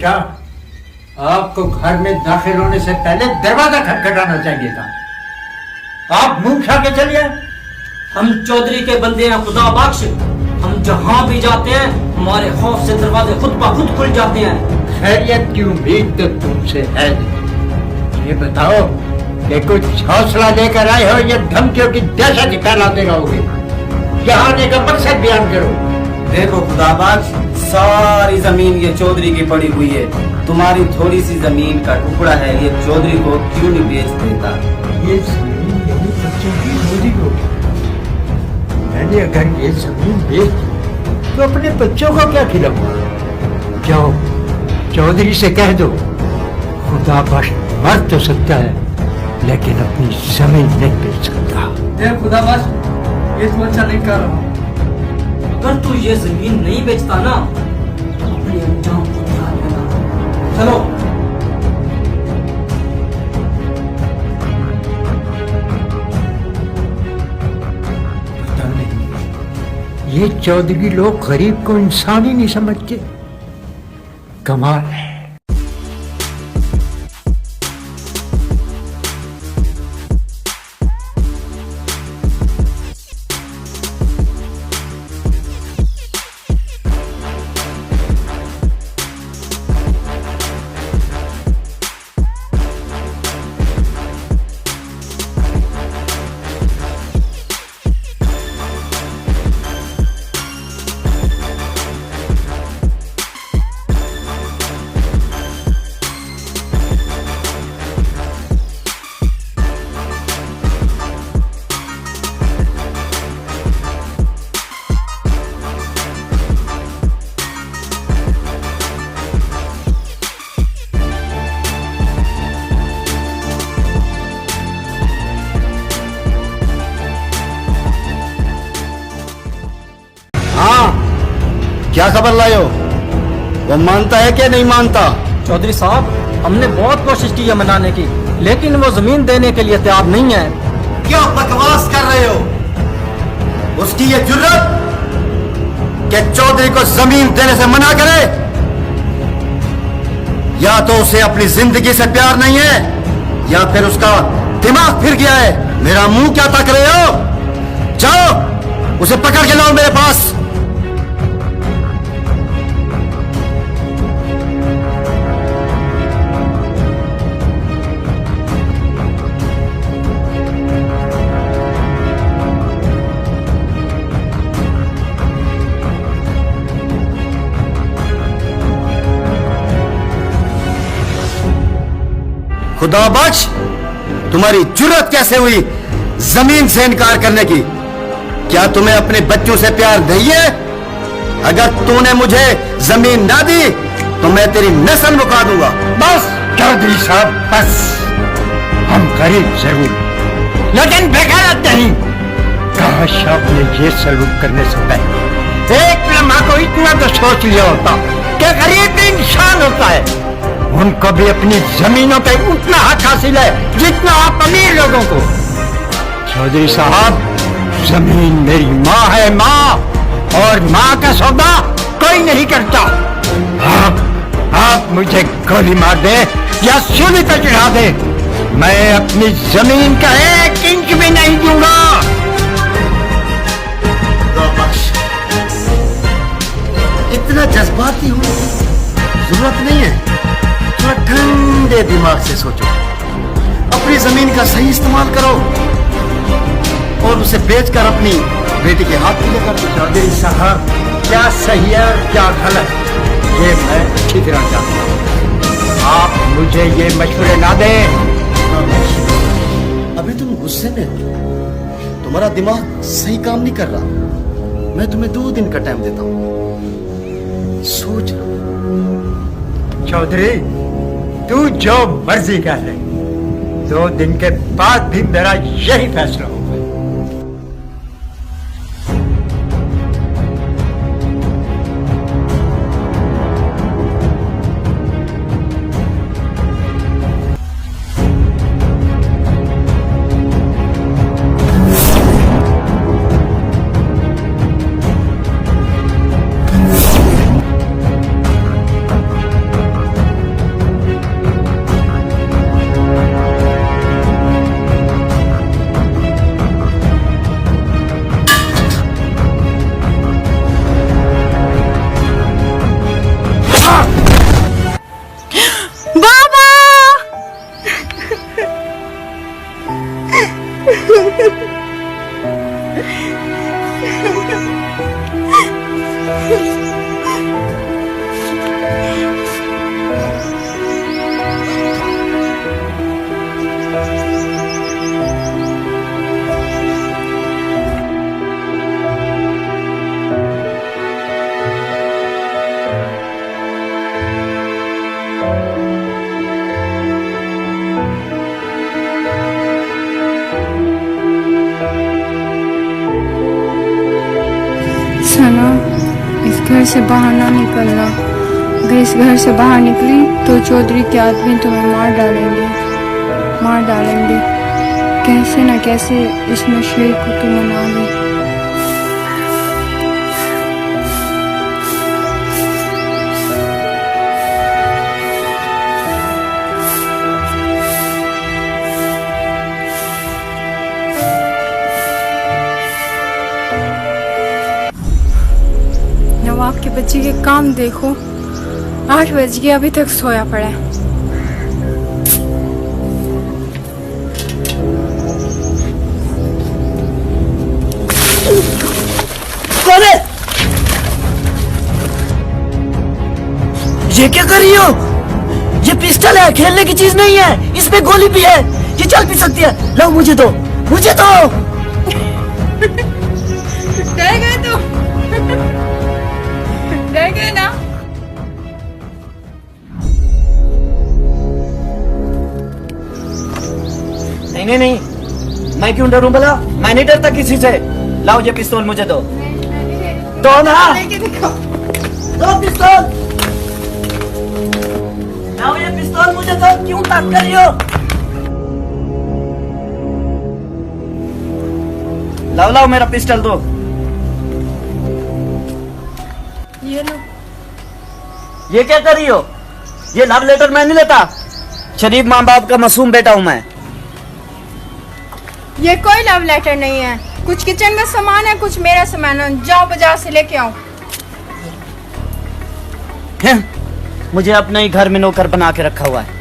बेटा, आपको घर में दाखिल होने से पहले दरवाजा खटखटाना चाहिए था। आप मुंह उठा के चलिए। हम चौधरी के बंदे हैं, खुदा बख्श। हम जहां भी जाते हैं हमारे खौफ से दरवाजे खुद ब खुद खुल जाते हैं। खैरियत की उम्मीद तो तुमसे है। ये बताओ कि कुछ हौसला लेकर आए हो या धमकियों की दहशत फैलाते रहोगे? यहाँ आने का मकसद बयान करो। देखो खुदाबाज, सारी जमीन ये चौधरी की पड़ी हुई है। तुम्हारी थोड़ी सी जमीन का टुकड़ा है, ये चौधरी को क्यों नहीं बेच देता? ये जमीन मेरे बच्चों की चोरी होगी। मैंने अगर ये जमीन बेच दी तो अपने बच्चों को क्या खिलाऊंगा? जाओ चौधरी से कह दो, खुदा बख्श मर तो सकता है लेकिन अपनी जमीन नहीं बेच सकता। खुदा बख्श, ये तू अच्छा नहीं कर रहा। अगर तू ये जमीन नहीं बेचता ना तो अपने अंजाम को ध्यान देना। चलो। पता नहीं ये चौधरी लोग गरीब को इंसान ही नहीं समझते। कमाल है। क्या खबर लाए हो? वो मानता है क्या नहीं मानता? चौधरी साहब, हमने बहुत कोशिश की है मनाने की, लेकिन वो जमीन देने के लिए तैयार नहीं है। क्या बकवास कर रहे हो? उसकी ये जुर्रत कि चौधरी को जमीन देने से मना करे? या तो उसे अपनी जिंदगी से प्यार नहीं है या फिर उसका दिमाग फिर गया है। मेरा मुंह क्या तक रहे हो? जाओ उसे पकड़ के लाओ मेरे पास। खुदा बख्श, तुम्हारी जुर्रत कैसे हुई जमीन से इनकार करने की? क्या तुम्हें अपने बच्चों से प्यार नहीं है? अगर तूने मुझे जमीन ना दी तो मैं तेरी नस्ल मुका दूंगा। बस चौधरी साहब, बस। हम गरीब जरूर लेकिन बेगैरत नहीं। काश आपने ये सलूक करने से पहले एक लम्हा को इतना तो सोच लिया होता कि गरीब भी इंसान होता है। उनको भी अपनी जमीनों पे उतना हक हासिल है जितना आप अमीर लोगों को। चौधरी साहब, जमीन मेरी माँ है, माँ, और माँ का सौदा कोई नहीं करता। आप मुझे गोली मार दे या सूली पे चढ़ा दे, मैं अपनी जमीन का 1 इंच भी नहीं दूंगा। इतना जज्बाती होने की जरूरत नहीं है। थोड़ा ठंडे दिमाग से सोचो, अपनी जमीन का सही इस्तेमाल करो और उसे बेचकर अपनी बेटी के हाथ में लेकर दो। चौधरी साहब, क्या सही है और क्या गलत ये मैं अच्छी तरह जानता हूँ। आप मुझे ये मशवरे ना दें। अभी तुम गुस्से में हो, तुम्हारा दिमाग सही काम नहीं कर रहा। मैं तुम्हें 2 दिन का टाइम देता हूँ, सोच लो। चौधरी, तू जो मर्जी कर ले, 2 दिन के बाद भी मेरा यही फैसला होगा। सना, इस घर से बाहर ना निकलना। अगर इस घर से बाहर निकली तो चौधरी के आदमी तुम्हें मार डालेंगे। कैसे न कैसे इस मुश्किल को तुम मना लो। नवाब के बच्चे के काम देखो, 8 बज गए अभी तक सोया पड़ा है। कौन है? ये क्या कर रही हो? ये पिस्टल है, खेलने की चीज नहीं है। इसमें गोली भी है, ये चल भी सकती है। लो मुझे दो। डर गए तुम? डर गए ना? नहीं, मैं क्यों डरूं भला? मैं नहीं डरता किसी से। लाओ ये पिस्तौल मुझे दो। दो ना। दो पिस्तौल। लाओ ये पिस्तौल मुझे दो। क्यों तंग कर रही हो? लाओ मेरा पिस्टल दो। ये लो। ये क्या कर रही हो? ये लव लेटर मैं नहीं लेता। शरीफ माँ बाप का मासूम बेटा हूँ मैं। ये कोई लव लेटर नहीं है। कुछ किचन का सामान है, कुछ मेरा सामान है। जाओ बाजार से लेके आओ। मुझे अपने ही घर में नौकर बना के रखा हुआ है।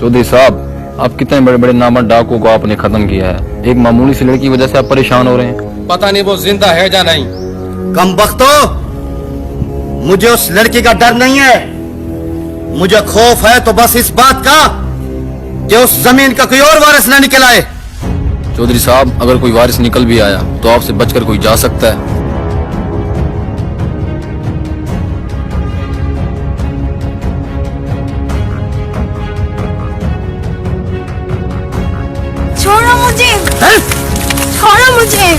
चौधरी साहब, आप कितने बड़े बड़े नामवर डाकुओं को आपने खत्म किया है। एक मामूली सी लड़की की वजह से आप परेशान हो रहे हैं। पता नहीं वो जिंदा है या नहीं। कम बख्तो, मुझे उस लड़की का डर नहीं है। मुझे खौफ है तो बस इस बात का कि उस जमीन का कोई और वारिस न निकल आए। चौधरी साहब, अगर कोई वारिस निकल भी आया तो आपसे बचकर कोई जा सकता है। छोड़ो मुझे। छोड़ो मुझे।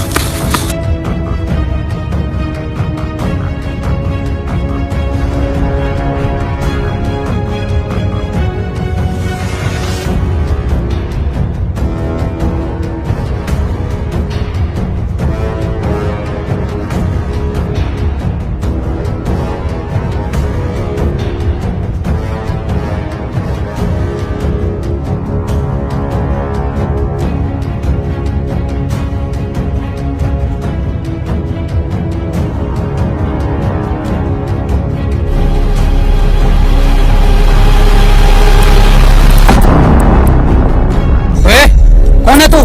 कौन है तू?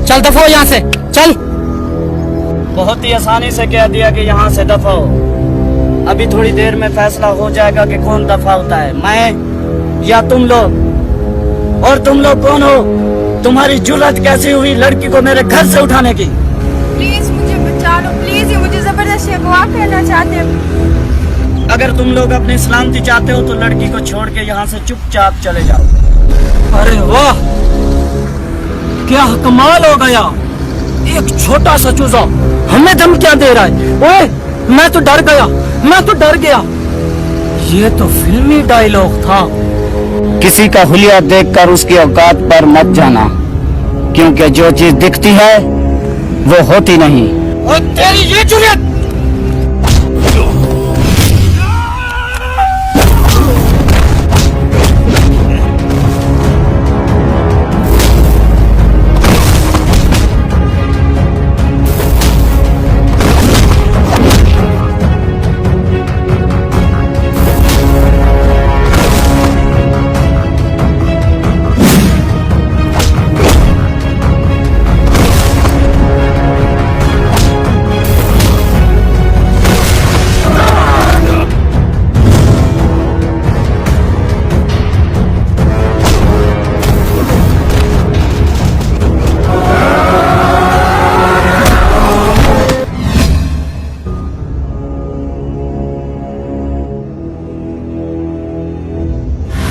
चल दफा हो यहाँ से, चल। बहुत ही आसानी से कह दिया कि यहाँ से दफा हो। अभी थोड़ी देर में फैसला हो जाएगा कि कौन दफा होता है, मैं या तुम लोग। और तुम लोग कौन हो? तुम्हारी जुर्रत कैसी हुई लड़की को मेरे घर से उठाने की? प्लीज मुझे बचा लो, प्लीज। ये मुझे जबरदस्ती अगवा करना चाहते हैं। अगर तुम लोग अपनी सलामती चाहते हो तो लड़की को छोड़ के यहाँ से चुपचाप चले जाओ। अरे वाह, क्या कमाल हो गया। एक छोटा सा चूजा हमें धमकियां दे रहा है। ओए, मैं तो डर गया। ये तो फिल्मी डायलॉग था। किसी का हुलिया देखकर उसकी औकात पर मत जाना, क्योंकि जो चीज दिखती है वो होती नहीं। और तेरी ये जुर्रत!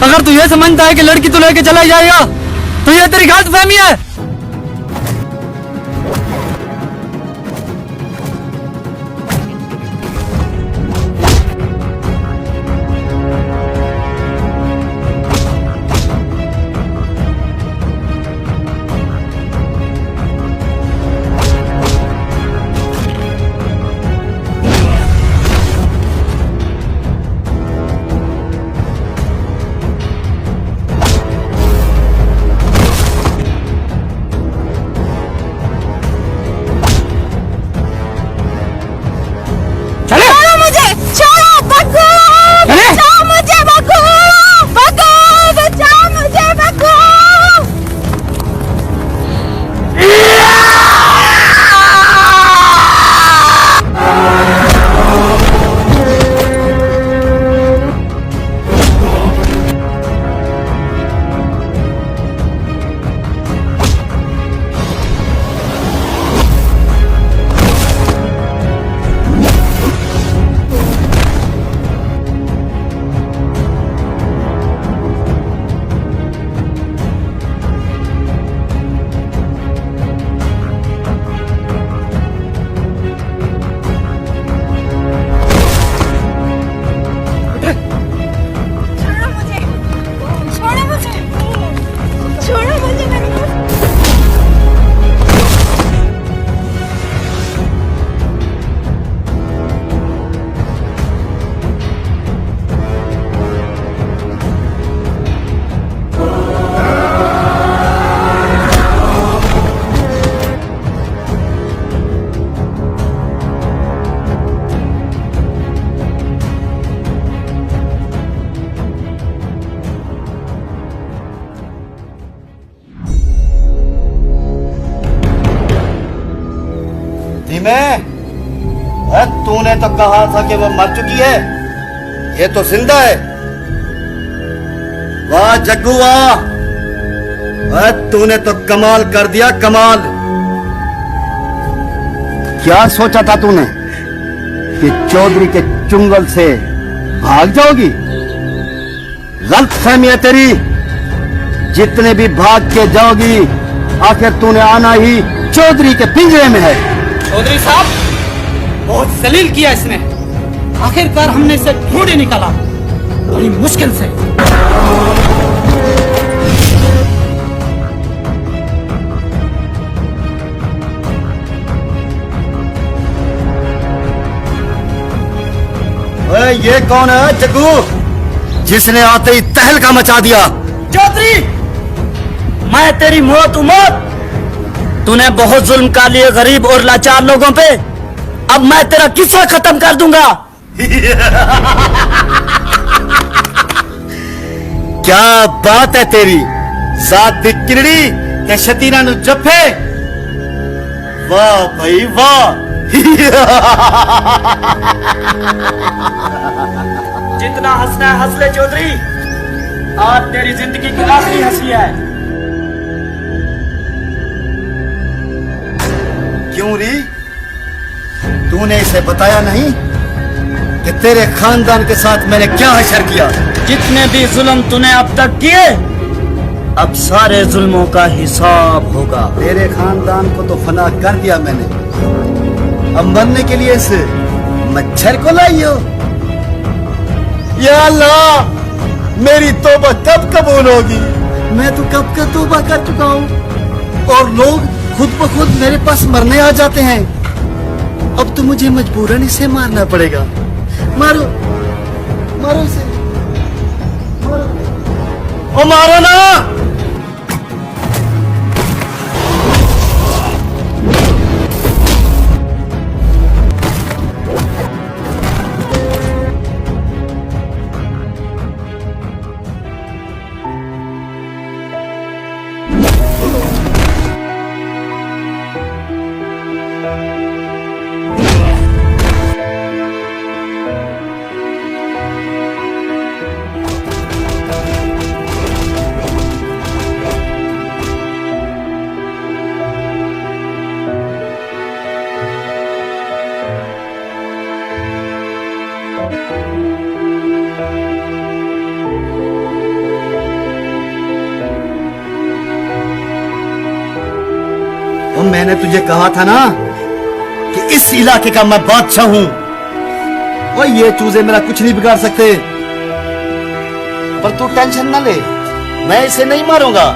अगर तू ये समझता है कि लड़की तू लेके चला जाएगा तो ये तेरी गलतफहमी है। छोड़ो मुझे, छोड़ो, बग्गू, बचाओ मुझे, बग्गू, बग्गू, बचाओ मुझे, बग्गू। छोड़ो मुझे, छोड़ो मुझे, छोड़ो मुझे, मैंने कहा। धीमे, तूने तो कहा था कि वो मर चुकी है, ये तो जिंदा है। वाह जग्गू वाह, तूने तो कमाल कर दिया, कमाल। क्या सोचा था तूने कि चौधरी के चुंगल से भाग जाओगी? गलतफहमी है तेरी। जितने भी भाग के जाओगी, आखिर तूने आना ही चौधरी के पिंजरे में है। चौधरी साहब, बहुत जलील किया इसने। आखिरकार हमने इसे ढूंढ ही निकाला, बड़ी मुश्किल से। ओए, ये कौन है जग्गू, जिसने आते ही तहलका मचा दिया? चौधरी, मैं तेरी मौत उमौत। तूने बहुत जुल्म कर लिए गरीब और लाचार लोगों पे, अब मैं तेरा किस्सा खत्म कर दूंगा। क्या बात है तेरी, साथ दी किरड़ी ते शतीरा नु जफे। वाह भाई वाह। जितना हंसना है हंस ले चौधरी, आज तेरी जिंदगी की आखिरी हंसी है। क्यों री, तूने इसे बताया नहीं कि तेरे खानदान के साथ मैंने क्या हशर किया? जितने भी जुल्म तूने अब तक किए, अब सारे जुल्मों का हिसाब होगा। तेरे खानदान को तो फना कर दिया मैंने, अब मरने के लिए इस मच्छर को लाई हो। या अल्लाह, मेरी तौबा कब कबूल होगी? मैं तो कब का तौबा कर चुका हूँ और लोग खुद ब खुद मेरे पास मरने आ जाते हैं। अब तो मुझे मजबूरन इसे मारना पड़ेगा। मारो, मारो इसे, मारो, ओ मारो ना। मैंने तुझे कहा था ना कि इस इलाके का मैं बादशाह हूं और ये चूजे मेरा कुछ नहीं बिगाड़ सकते। पर तू टेंशन ना ले, मैं इसे नहीं मारूंगा।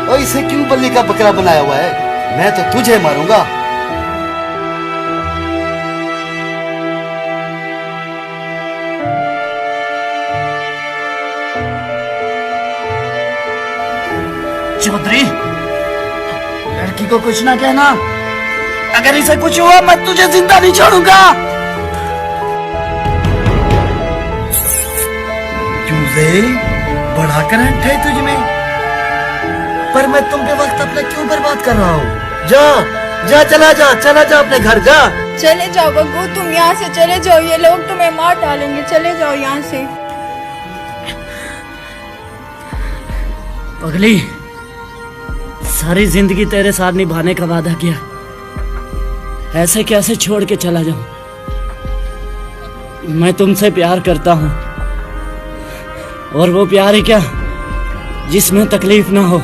और इसे क्यों बल्ली का बकरा बनाया हुआ है? मैं तो तुझे मारूंगा। चौधरी, लड़की को कुछ ना कहना। अगर इसे कुछ हुआ मैं तुझे जिंदा नहीं छोड़ूंगा। चूजे, बड़ा करंट है तुझ में, पर मैं तुम पे वक्त अपना क्यों बर्बाद कर रहा हूँ? जा जा, चला जा अपने घर जा। चले जाओ गग्गू, तुम यहाँ से चले जाओ, ये लोग तुम्हें मार डालेंगे। चले जाओ यहाँ से। पगली, सारी जिंदगी तेरे साथ निभाने का वादा किया, ऐसे कैसे छोड़ के चला जाऊं? मैं तुमसे प्यार करता हूं, और वो प्यार ही क्या जिसमें तकलीफ ना हो।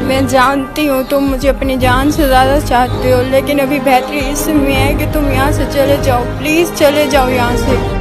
मैं जानती हूँ तुम मुझे अपनी जान से ज्यादा चाहते हो, लेकिन अभी बेहतरी इसमें है कि तुम यहाँ से चले जाओ। प्लीज चले जाओ यहाँ से।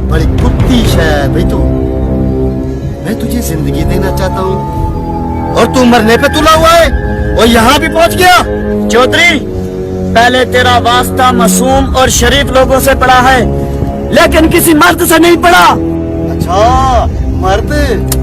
बड़ी कुत्ती है भाई तू। मैं तुझे जिंदगी देना चाहता हूँ और तू मरने पे तुला हुआ है और यहाँ भी पहुँच गया। चौधरी, पहले तेरा वास्ता मासूम और शरीफ लोगों से पड़ा है, लेकिन किसी मर्द से नहीं पड़ा। अच्छा, मर्द?